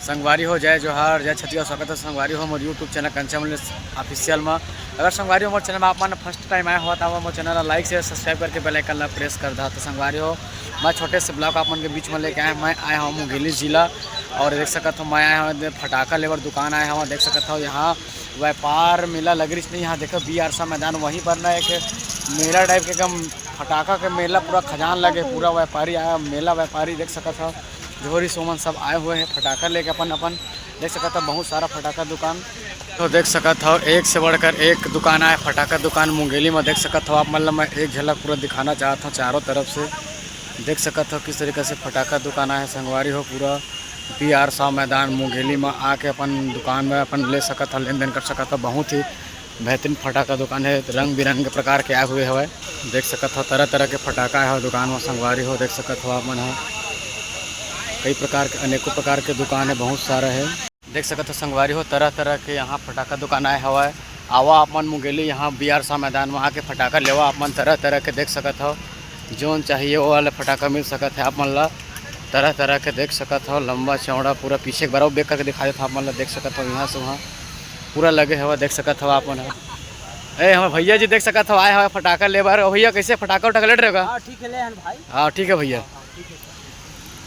संगवारी हो जय जोहार जय छत्तीसगढ़ स्वागत है संगवारी हो मोर यूट्यूब चैनल कंचन ऑफिशियल में। अगर संगवारी हो मोर चैनल में आप मन फर्स्ट टाइम आया हुआ तो मोर चैनल लाइक से सब्सक्राइब करके बेल आइकन ला प्रेस कर दा। तो संगवारी हो मैं छोटे से ब्लॉग आप मन के बीच में लेके आया। मैं आया हूँ मुंगेली जिला और देख सकता हूँ मैं आया हूँ फटाका लेवर दुकान आया हूँ। देख सकता हूँ यहाँ व्यापार मेला लग रही नहीं। यहाँ देखो BRSA मैदान वहीं पर ना एक मेला टाइप के कम फटाका के मेला पूरा खजान लगे पूरा व्यापारी आया मेला व्यापारी देख सकता था जोहरी सोमन सब आए हुए हैं फटाका लेके अपन देख सकता था बहुत सारा फटाका दुकान। तो देख सकता था एक से बढ़कर एक दुकान आया फटाका दुकान मुंगेली में। देख सकता था आप मतलब मैं एक झलक पूरा दिखाना चाहता हूँ चारों तरफ से। देख सकता था किस तरीके से फटाका दुकान आया संगवारी हो पूरा BRSA मैदान मुंगेली में आके अपन दुकान में अपन ले सकता था लेन देन कर सकता था। बहुत ही बेहतरीन फटाका दुकान है रंग बिरंगे प्रकार के आए हुए हवे। देख सकता था तरह तरह के फटाका है दुकान में संगवारी हो। देख सकता था आप मन कई प्रकार के अनेकों प्रकार के दुकान है बहुत सारा है। देख सकते हो संगवारी हो तरह तरह के यहाँ फटाका दुकान आए हवा है। आवा आप मन मुंगेली यहाँ BRSA मैदान में आके फटाका लेवा आप मन तरह तरह के देख सकते हो जोन चाहिए वो वाला फटाका मिल सकता है। आप मन ला तरह तरह के देख सकते हो लंबा चौड़ा पूरा पीछे एक बार बेक करके दिखा देता आप मन ला देख सकते हो यहाँ से वहाँ पूरा लगे हवा देख सकते हो आप मन। हमें भैया जी देख सकते हो आए हवा फटाका ले बार भैया कैसे फटाका उटाका लेट रहेगा। हाँ ठीक है भैया।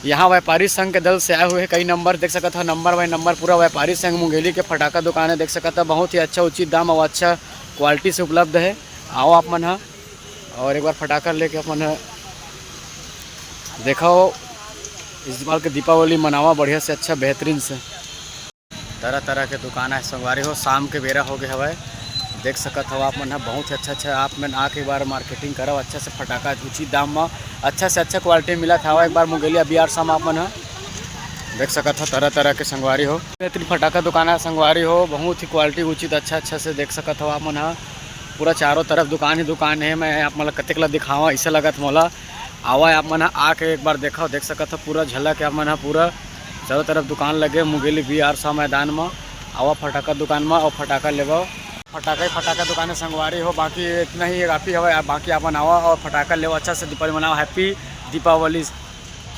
यहाँ व्यापारी संघ के दल से आए हुए हैं कई नंबर देख सकता था नंबर बाई नंबर पूरा व्यापारी संघ मुंगेली के फटाका दुकान है। देख सकता बहुत ही अच्छा उचित दाम और अच्छा क्वालिटी से उपलब्ध है। आओ आप मन और एक बार फटाका लेके अपन देखो इस बार के दीपावली मनावा बढ़िया से अच्छा बेहतरीन से। तरह तरह के दुकान है संगवारी हो शाम के बेरा हो गए हवा देख सकत हो आप मन बहुत ही अच्छा आप मन आके एक बार मार्केटिंग करो अच्छा से फटाका उचित दाम में अच्छा से अच्छा क्वालिटी मिला था। एक बार मुंगेलिया BRSA में आप मन देख सकत हो तरह तरह के संगवारी हो बेहतरीन फटाका दुकान है संगवारी हो बहुत ही क्वालिटी उचित अच्छा से देख सकत हो आप मन पूरा चारों तरफ दुकान ही दुकान है। मैं आप मतलब कतेक ला दिखावा ऐसा लगत मोला आवा आप मन आके एक बार देखो देख सकत हो पूरा झलक आप मन पूरा चारों तरफ दुकान लगे मुंगेली BRSA मैदान में आवा फटाका दुकान में और फटाका लेवा फटाका दुकान है संगवारी हो। बाकी इतना ही काफ़ी है बाकी अपन आवा और फटाका लेवा अच्छा से दीपावली मनाओ हैप्पी दीपावली।